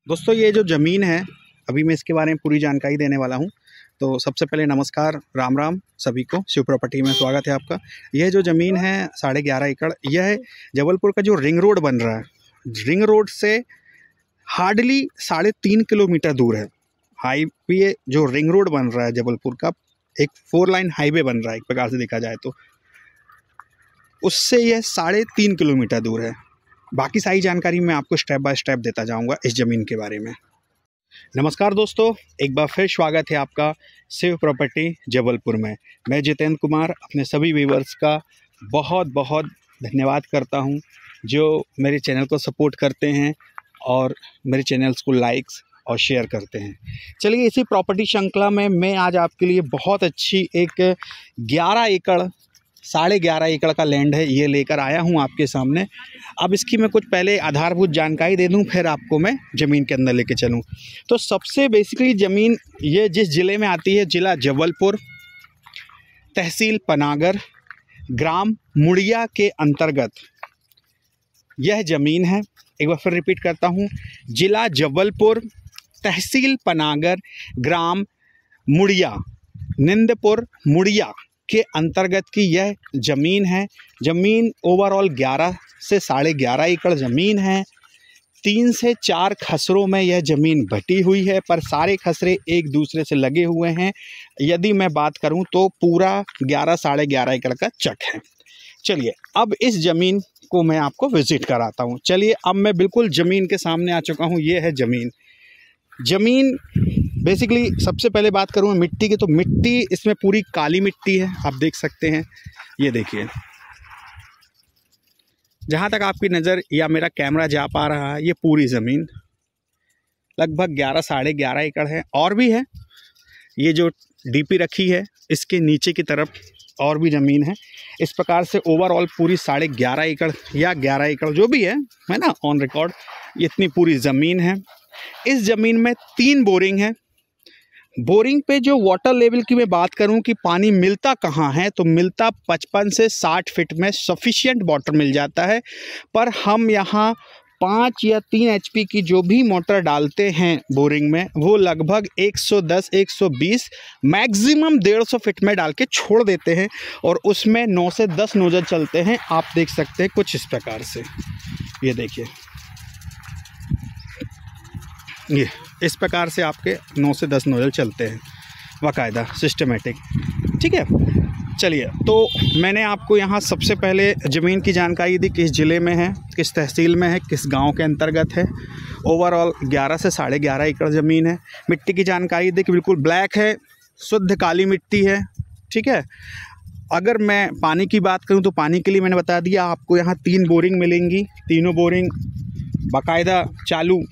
दोस्तों ये जो ज़मीन है, अभी मैं इसके बारे में पूरी जानकारी देने वाला हूँ। तो सबसे पहले नमस्कार, राम राम सभी को। शिव प्रॉपर्टी में स्वागत है आपका। यह जो ज़मीन है 11.5 एकड़, यह जबलपुर का जो रिंग रोड बन रहा है, रिंग रोड से हार्डली 3.5 किलोमीटर दूर है। हाईवे जो रिंग रोड बन रहा है जबलपुर का, एक 4 लाइन हाईवे बन रहा है एक प्रकार से देखा जाए तो, उससे यह 3.5 किलोमीटर दूर है। बाकी सारी जानकारी मैं आपको स्टेप बाय स्टेप देता जाऊंगा इस ज़मीन के बारे में। नमस्कार दोस्तों, एक बार फिर स्वागत है आपका शिव प्रॉपर्टी जबलपुर में। मैं जितेंद्र कुमार अपने सभी व्यूअर्स का बहुत बहुत धन्यवाद करता हूं जो मेरे चैनल को सपोर्ट करते हैं और मेरे चैनल्स को लाइक्स और शेयर करते हैं। चलिए, इसी प्रॉपर्टी श्रृंखला में मैं आज आपके लिए बहुत अच्छी एक 11.5 एकड़ का लैंड है, ये लेकर आया हूँ आपके सामने। अब इसकी मैं कुछ पहले आधारभूत जानकारी दे दूँ, फिर आपको मैं ज़मीन के अंदर लेके चलूँ। तो सबसे बेसिकली ज़मीन ये जिस ज़िले में आती है, ज़िला जबलपुर, तहसील पनागर, ग्राम मुड़िया के अंतर्गत यह ज़मीन है। एक बार फिर रिपीट करता हूँ, ज़िला जबलपुर, तहसील पनागर, ग्राम मुड़िया, निंदपुर मुड़िया के अंतर्गत की यह ज़मीन है। ज़मीन ओवरऑल 11 से 11.5 एकड़ ज़मीन है। 3 से 4 खसरों में यह ज़मीन बटी हुई है, पर सारे खसरे एक दूसरे से लगे हुए हैं। यदि मैं बात करूं तो पूरा 11 11.5 एकड़ का चक है। चलिए, अब इस ज़मीन को मैं आपको विज़िट कराता हूं। चलिए, अब मैं बिल्कुल ज़मीन के सामने आ चुका हूं। ये है ज़मीन बेसिकली सबसे पहले बात करूँ मैं मिट्टी की, तो मिट्टी इसमें पूरी काली मिट्टी है, आप देख सकते हैं। ये देखिए, जहाँ तक आपकी नज़र या मेरा कैमरा जा पा रहा है, ये पूरी ज़मीन लगभग 11 एकड़ है। और भी है, ये जो डीपी रखी है इसके नीचे की तरफ और भी ज़मीन है। इस प्रकार से ओवरऑल पूरी 11.5 एकड़ या 11 एकड़ जो भी है ना, ऑन रिकॉर्ड इतनी पूरी ज़मीन है। इस ज़मीन में 3 बोरिंग है। बोरिंग पे जो वाटर लेवल की मैं बात करूं कि पानी मिलता कहाँ है, तो मिलता 55 से 60 फीट में सफिशिएंट वाटर मिल जाता है। पर हम यहाँ 5 या 3 HP की जो भी मोटर डालते हैं बोरिंग में, वो लगभग 110 120 मैक्सिमम 150 फीट में डाल के छोड़ देते हैं, और उसमें 9 से 10 नोजल चलते हैं। आप देख सकते हैं कुछ इस प्रकार से। ये देखिए, ये इस प्रकार से आपके 9 से 10 नोजल चलते हैं, बाकायदा सिस्टमेटिक। ठीक है, चलिए, तो मैंने आपको यहाँ सबसे पहले ज़मीन की जानकारी दी, किस ज़िले में है, किस तहसील में है, किस गांव के अंतर्गत है। ओवरऑल 11 से 11.5 एकड़ ज़मीन है। मिट्टी की जानकारी दी कि बिल्कुल ब्लैक है, शुद्ध काली मिट्टी है। ठीक है, अगर मैं पानी की बात करूँ तो पानी के लिए मैंने बता दिया आपको, यहाँ 3 बोरिंग मिलेंगी। तीनों बोरिंग बाकायदा चालू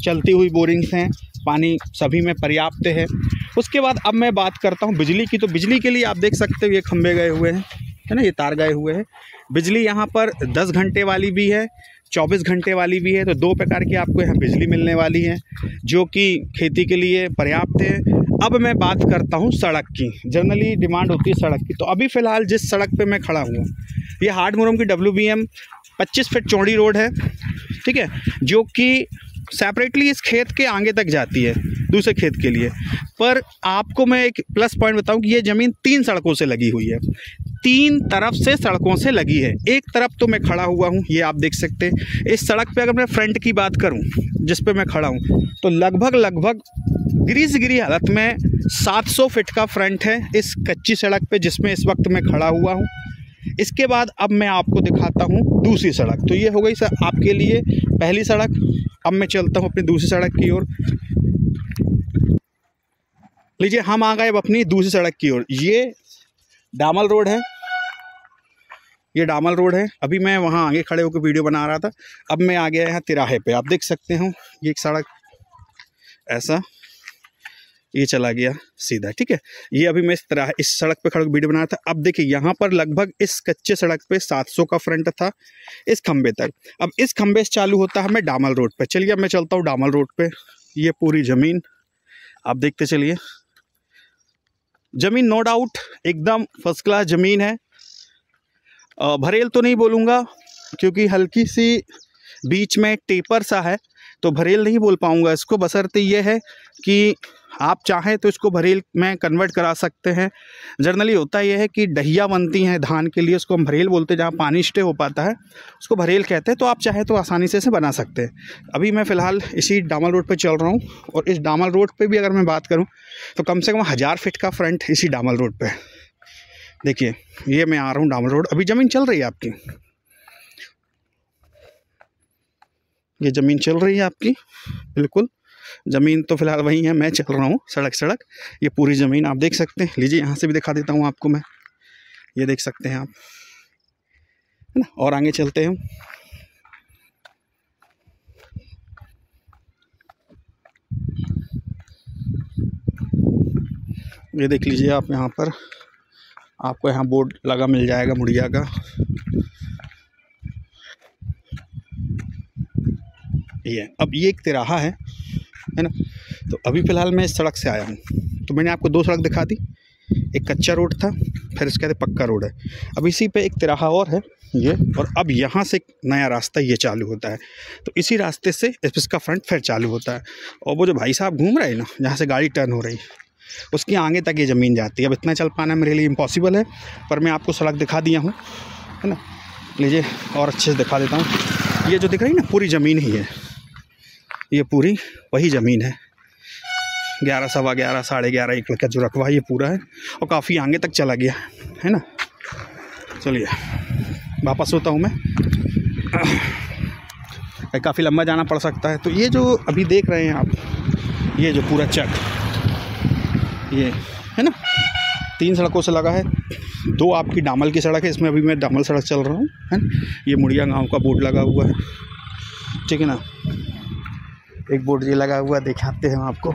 चलती हुई बोरिंग्स हैं, पानी सभी में पर्याप्त है। उसके बाद अब मैं बात करता हूँ बिजली की। तो बिजली के लिए आप देख सकते हो, ये खंभे गए हुए हैं, है ना, ये तार गए हुए हैं। बिजली यहाँ पर 10 घंटे वाली भी है, 24 घंटे वाली भी है। तो 2 प्रकार की आपको यहाँ बिजली मिलने वाली है, जो कि खेती के लिए पर्याप्त है। अब मैं बात करता हूँ सड़क की। जनरली डिमांड होती है सड़क की। तो अभी फ़िलहाल जिस सड़क पर मैं खड़ा हूँ, ये हाटमुरम की WBM 25 फीट चौड़ी रोड है। ठीक है, जो कि सेपरेटली इस खेत के आगे तक जाती है, दूसरे खेत के लिए। पर आपको मैं एक प्लस पॉइंट बताऊं कि ये ज़मीन 3 सड़कों से लगी हुई है। 3 तरफ से सड़कों से लगी है। एक तरफ तो मैं खड़ा हुआ हूं, ये आप देख सकते हैं। इस सड़क पे अगर मैं फ्रंट की बात करूं, जिस पे मैं खड़ा हूं, तो लगभग गिरी हालत में 700 फीट का फ्रंट है इस कच्ची सड़क पे, जिसमें इस वक्त मैं खड़ा हुआ हूँ। इसके बाद अब मैं आपको दिखाता हूँ दूसरी सड़क। तो ये हो गई सर आपके लिए पहली सड़क। अब मैं चलता हूँ अपनी दूसरी सड़क की ओर। लीजिए, हम आ गए अब अपनी दूसरी सड़क की ओर। ये डामल रोड है, ये डामल रोड है। अभी मैं वहाँ आगे खड़े होकर वीडियो बना रहा था। अब मैं आ गया यहाँ तिराहे पे, आप देख सकते हो। ये एक सड़क ऐसा, ये चला गया सीधा। ठीक है, ये अभी मैं इस सड़क पे खड़ा वीडियो बना रहा था। अब देखिए, यहाँ पर लगभग इस कच्चे सड़क पे 700 का फ्रंट था इस खंबे तक। अब इस खंबे से चालू होता है मैं डामल रोड पे। चलिए, अब मैं चलता हूँ डामल रोड पे। ये पूरी ज़मीन आप देखते चलिए। ज़मीन नो डाउट एकदम फर्स्ट क्लास ज़मीन है। भरेल तो नहीं बोलूँगा, क्योंकि हल्की सी बीच में टेपर सा है, तो भरेल नहीं बोल पाऊँगा इसको, बशर्ते ये है कि आप चाहें तो इसको भरेल में कन्वर्ट करा सकते हैं। जनरली होता ये है कि डहिया बनती हैं धान के लिए, उसको हम भरेल बोलते हैं, जहाँ पानी स्टे हो पाता है उसको भरेल कहते हैं। तो आप चाहें तो आसानी से इसे बना सकते हैं। अभी मैं फ़िलहाल इसी डामल रोड पे चल रहा हूँ, और इस डामल रोड पे भी अगर मैं बात करूँ तो कम से कम 1000 फीट का फ्रंट इसी डामल रोड पे है। देखिए ये मैं आ रहा हूँ डामल रोड, अभी ज़मीन चल रही है आपकी, ये ज़मीन चल रही है आपकी, बिल्कुल ज़मीन तो फ़िलहाल वही है, मैं चल रहा हूँ सड़क। ये पूरी ज़मीन आप देख सकते हैं। लीजिए यहाँ से भी दिखा देता हूँ आपको मैं, ये देख सकते हैं आप, है ना। और आगे चलते हैं, ये देख लीजिए आप, यहाँ पर आपको यहाँ बोर्ड लगा मिल जाएगा मुड़िया का। ये अब ये एक तिराहा है ना। तो अभी फ़िलहाल मैं इस सड़क से आया हूँ, तो मैंने आपको 2 सड़क दिखा दी, एक कच्चा रोड था, फिर इसके बाद पक्का रोड है। अब इसी पे एक तिराहा और है ये, और अब यहाँ से एक नया रास्ता ये चालू होता है। तो इसी रास्ते से इसका फ्रंट फिर चालू होता है, और वो जो भाई साहब घूम रहे हैं ना, जहाँ से गाड़ी टर्न हो रही उसकी आगे तक ये ज़मीन जाती है। अब इतना चल पाना मेरे लिए इम्पॉसिबल है, पर मैं आपको सड़क दिखा दिया हूँ, है ना। लीजिए और अच्छे से दिखा देता हूँ। ये जो दिख रही है ना पूरी ज़मीन ही है, ये पूरी वही ज़मीन है। 11, सवा 11, साढ़े 11 एकड़ का जो रकबा ये पूरा है, और काफ़ी आगे तक चला गया है ना। चलिए वापस होता हूँ मैं, काफ़ी लंबा जाना पड़ सकता है। तो ये जो अभी देख रहे हैं आप, ये जो पूरा चक ये है ना, 3 सड़कों से लगा है। 2 आपकी डामल की सड़क है, इसमें अभी मैं डामल सड़क चल रहा हूँ, है ना। ये मुड़िया गाँव का बोर्ड लगा हुआ है, ठीक है ना। एक बोर्ड ये लगा हुआ दिखाते हैं आपको,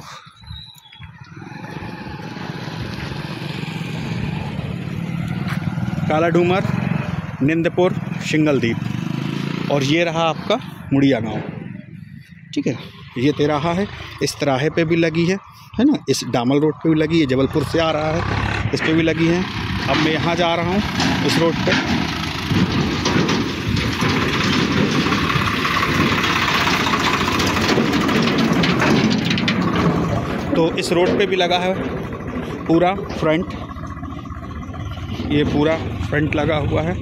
काला डूमर, निंदपुर, शिंगलदीप, और ये रहा आपका मुड़िया गांव, ठीक है। ये तिराहा है, इस तिराहे पे भी लगी है ना। इस डामल रोड पे भी लगी है, जबलपुर से आ रहा है, इस पे भी लगी है। अब मैं यहाँ जा रहा हूँ इस रोड पे, तो इस रोड पे भी लगा है पूरा फ्रंट, ये पूरा फ्रंट लगा हुआ है,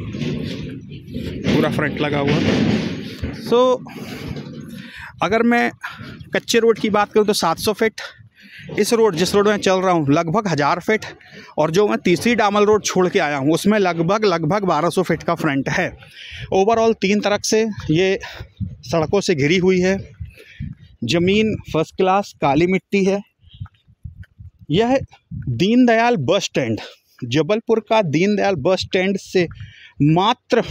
पूरा फ्रंट लगा हुआ है। सो अगर मैं कच्चे रोड की बात करूँ तो 700 फीट, इस रोड जिस रोड में चल रहा हूँ लगभग 1000 फीट, और जो मैं तीसरी डामल रोड छोड़ के आया हूँ उसमें लगभग 1200 फीट का फ्रंट है। ओवरऑल 3 तरफ से ये सड़कों से घिरी हुई है। ज़मीन फर्स्ट क्लास काली मिट्टी है। यह दीनदयाल बस स्टैंड, जबलपुर का दीनदयाल बस स्टैंड से मात्र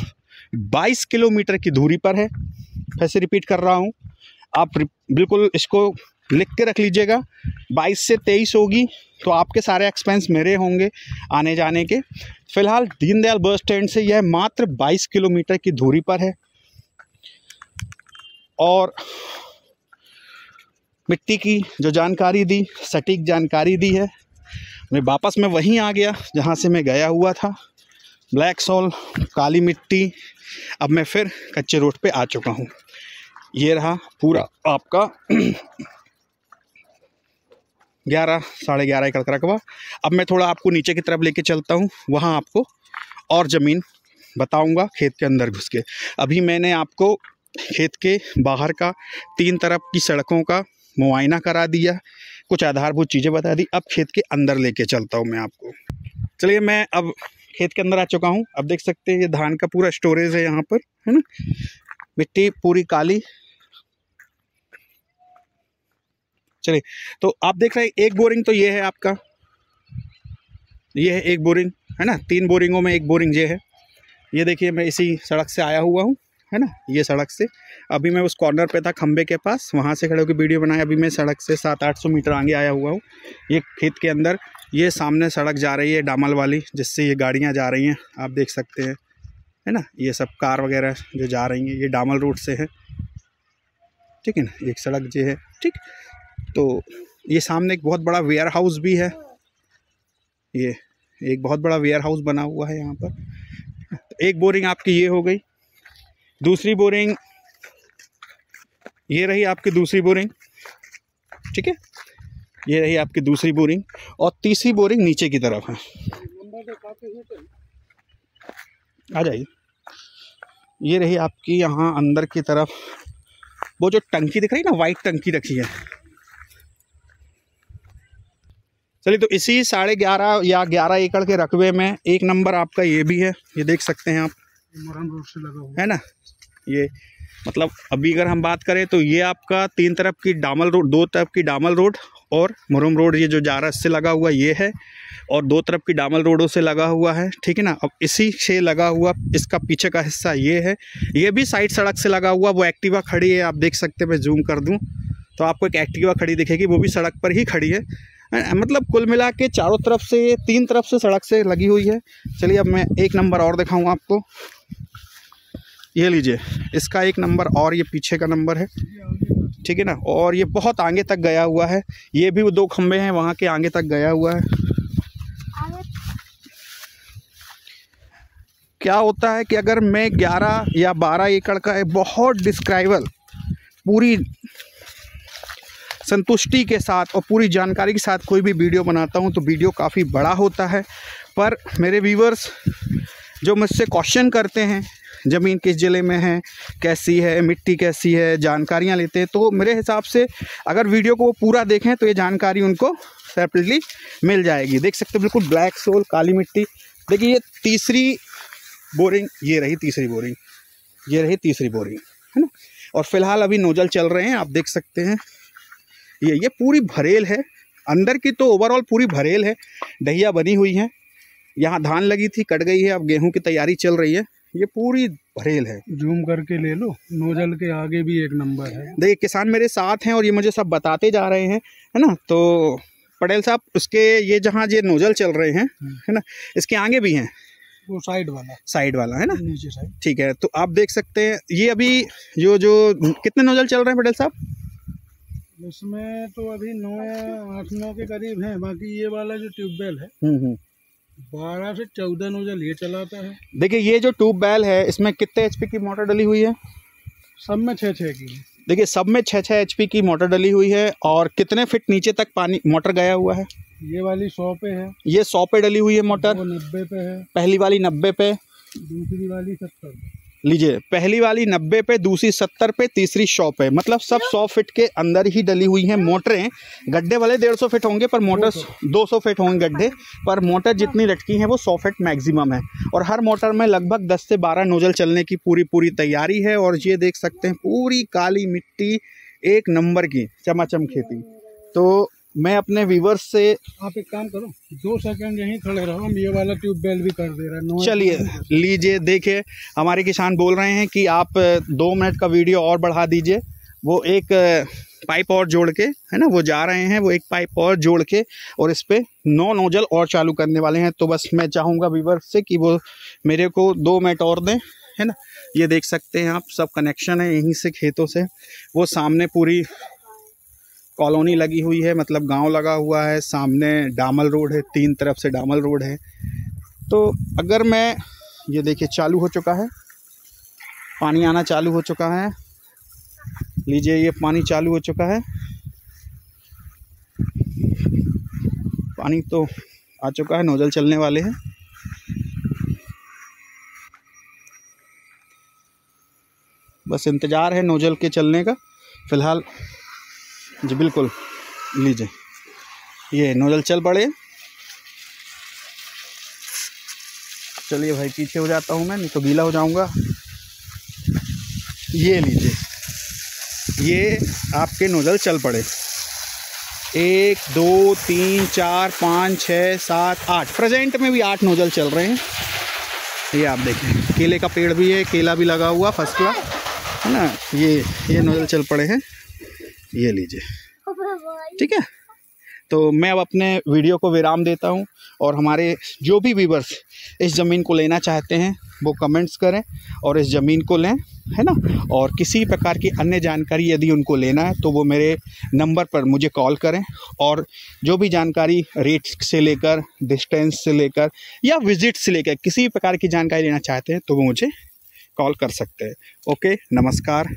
22 किलोमीटर की दूरी पर है। फिर से रिपीट कर रहा हूँ, आप बिल्कुल इसको लिख के रख लीजिएगा। 22 से 23 होगी तो आपके सारे एक्सपेंस मेरे होंगे आने जाने के। फ़िलहाल दीनदयाल बस स्टैंड से यह मात्र 22 किलोमीटर की दूरी पर है, और मिट्टी की जो जानकारी दी, सटीक जानकारी दी है। मैं वापस में वहीं आ गया जहाँ से मैं गया हुआ था, ब्लैक सॉल, काली मिट्टी। अब मैं फिर कच्चे रोड पे आ चुका हूँ। ये रहा पूरा आपका 11, साढ़े 11 एकड़ का रकबा। अब मैं थोड़ा आपको नीचे की तरफ लेके चलता हूँ, वहाँ आपको और ज़मीन बताऊँगा खेत के अंदर घुस के। अभी मैंने आपको खेत के बाहर का 3 तरफ की सड़कों का मुआयना करा दिया, कुछ आधारभूत चीज़ें बता दी। अब खेत के अंदर लेके चलता हूँ मैं आपको। चलिए मैं अब खेत के अंदर आ चुका हूँ। अब देख सकते हैं ये धान का पूरा स्टोरेज है यहाँ पर, है ना। मिट्टी पूरी काली। चलिए तो आप देख रहे हैं एक बोरिंग तो ये है आपका, ये है एक बोरिंग, है ना। 3 बोरिंगों में एक बोरिंग ये है। ये देखिए मैं इसी सड़क से आया हुआ हूँ, है ना। ये सड़क से अभी मैं उस कॉर्नर पे था खंबे के पास, वहाँ से खड़े होकर वीडियो बनाया। अभी मैं सड़क से 700-800 मीटर आगे आया हुआ हूँ। ये खेत के अंदर ये सामने सड़क जा रही है डामल वाली, जिससे ये गाड़ियाँ जा रही हैं, आप देख सकते हैं, है ना। ये सब कार वगैरह जो जा रही हैं ये डामल रोड से है, ठीक है ना। एक सड़क जो है, ठीक। तो ये सामने एक बहुत बड़ा वेयर हाउस भी है, ये एक बहुत बड़ा वेयर हाउस बना हुआ है यहाँ पर। एक बोरिंग आपकी ये हो गई। दूसरी बोरिंग ये रही आपकी दूसरी बोरिंग, ठीक है, ये रही आपकी दूसरी बोरिंग और तीसरी बोरिंग नीचे की तरफ है। आ जाइए। ये रही आपकी यहाँ अंदर की तरफ वो जो टंकी दिख रही है ना, वाइट टंकी रखी है। चलिए, तो इसी 11.5 या 11 एकड़ के रकबे में एक नंबर आपका ये भी है, ये देख सकते हैं आप, मुरम रोड से लगा हुआ है ना। ये मतलब अभी अगर हम बात करें तो ये आपका 3 तरफ की डामल रोड, 2 तरफ की डामल रोड और मुरम रोड ये जो जा रहा है इससे लगा हुआ ये है, और 2 तरफ की डामल रोडों से लगा हुआ है, ठीक है ना। अब इसी से लगा हुआ इसका पीछे का हिस्सा ये है, ये भी साइड सड़क से लगा हुआ। वो एक्टिवा खड़ी है, आप देख सकते हैं, मैं जूम कर दूं तो आपको एक एक्टिवा खड़ी दिखेगी, वो भी सड़क पर ही खड़ी है। मतलब कुल मिला के चारों तरफ से, 3 तरफ से सड़क से लगी हुई है। चलिए अब मैं एक नंबर और दिखाऊंगा आपको, ये लीजिए, इसका एक नंबर और ये पीछे का नंबर है, ठीक है ना। और ये बहुत आगे तक गया हुआ है, ये भी वो 2 खंबे हैं वहाँ के आगे तक गया हुआ है। क्या होता है कि अगर मैं 11 या 12 एकड़ का बहुत डिस्क्राइबल पूरी संतुष्टि के साथ और पूरी जानकारी के साथ कोई भी वीडियो बनाता हूं तो वीडियो काफ़ी बड़ा होता है। पर मेरे व्यूवर्स जो मुझसे क्वेश्चन करते हैं, ज़मीन किस ज़िले में है, कैसी है, मिट्टी कैसी है, जानकारियां लेते हैं, तो मेरे हिसाब से अगर वीडियो को वो पूरा देखें तो ये जानकारी उनको सेपरेटली मिल जाएगी। देख सकते हो बिल्कुल ब्लैक सोल, काली मिट्टी। देखिए ये तीसरी बोरिंग, ये रही तीसरी बोरिंग, ये रही तीसरी बोरिंग, है ना। और फिलहाल अभी नोजल चल रहे हैं, आप देख सकते हैं। ये पूरी भरेल है, अंदर की तो ओवरऑल पूरी भरेल है, डहिया बनी हुई है। यहाँ धान लगी थी, कट गई है, अब गेहूं की तैयारी चल रही है। ये पूरी भरेल है। जूम करके ले लो, नोजल के आगे भी एक नंबर है। देखिए किसान मेरे साथ हैं और ये मुझे सब बताते जा रहे हैं, है ना। तो पटेल साहब, उसके ये जहाँ ये नोजल चल रहे हैं, है ना, इसके आगे भी हैं, वो साइड वाला है ना, नीचे साइड, ठीक है। तो आप देख सकते हैं ये अभी जो कितने नोजल चल रहे हैं पटेल साहब? इसमें तो अभी 9 या 8-9 के करीब है। बाकी ये वाला जो ट्यूबवेल है 12 से 14 नोजल ये चलाता है। देखिए ये जो ट्यूबवेल है इसमें कितने HP की मोटर डली हुई है? सब में 6-6 की। देखिए सब में 6-6 HP की मोटर डली हुई है। और कितने फीट नीचे तक पानी मोटर गया हुआ है? ये वाली 100 पे है, ये 100 पे डली हुई है मोटर। वो 90 पे है, पहली वाली 90 पे, दूसरी वाली 70 पे। लीजिए, पहली वाली 90 पे, दूसरी 70 पे, तीसरी 100 पे, मतलब सब 100 फीट के अंदर ही डली हुई हैं मोटरें। गड्ढे वाले 150 फीट होंगे पर मोटर 200 फीट होंगे गड्ढे, पर मोटर जितनी लटकी हैं वो 100 फीट मैक्सिमम है। और हर मोटर में लगभग 10 से 12 नोजल चलने की पूरी तैयारी है। और ये देख सकते हैं पूरी काली मिट्टी, एक नंबर की चमाचम खेती। तो मैं अपने व्यूवर्स से, आप एक काम करो, 2 सेकंड यहीं खड़े रहो, हम ये वाला ट्यूबवेल भी कर दे रहे हैं। चलिए लीजिए, देखिए हमारे किसान बोल रहे हैं कि आप 2 मिनट का वीडियो और बढ़ा दीजिए। वो एक पाइप और जोड़ के, है ना, वो जा रहे हैं, वो एक पाइप और जोड़ के और इस पे 9 नोजल और चालू करने वाले हैं। तो बस मैं चाहूँगा व्यूवर्स से कि वो मेरे को 2 मिनट और दें, है ना। ये देख सकते हैं आप, सब कनेक्शन है यहीं से खेतों से। वो सामने पूरी कॉलोनी लगी हुई है, मतलब गांव लगा हुआ है, सामने डामल रोड है, 3 तरफ से डामल रोड है। तो अगर मैं, ये देखिए चालू हो चुका है, पानी आना चालू हो चुका है। लीजिए ये पानी चालू हो चुका है, पानी तो आ चुका है, नोजल चलने वाले हैं। बस इंतज़ार है नोजल के चलने का फ़िलहाल जी। बिल्कुल, लीजिए ये नोजल चल पड़े। चलिए भाई पीछे हो जाता हूँ मैं, नहीं तो गीला हो जाऊँगा। ये लीजिए, ये आपके नोजल चल पड़े। 1 2 3 4 5 6 7 8, प्रेजेंट में भी 8 नोजल चल रहे हैं। ये आप देखें, केले का पेड़ भी है, केला भी लगा हुआ फर्स्ट क्लास, है ना। ये नोजल चल पड़े हैं, ये लीजिए, ठीक है। तो मैं अब अपने वीडियो को विराम देता हूं। और हमारे जो भी व्यूवर्स इस ज़मीन को लेना चाहते हैं वो कमेंट्स करें और इस ज़मीन को लें, है ना। और किसी प्रकार की अन्य जानकारी यदि उनको लेना है तो वो मेरे नंबर पर मुझे कॉल करें। और जो भी जानकारी रेट से लेकर, डिस्टेंस से लेकर या विजिट से लेकर किसी प्रकार की जानकारी लेना चाहते हैं तो वो मुझे कॉल कर सकते हैं। ओके, नमस्कार।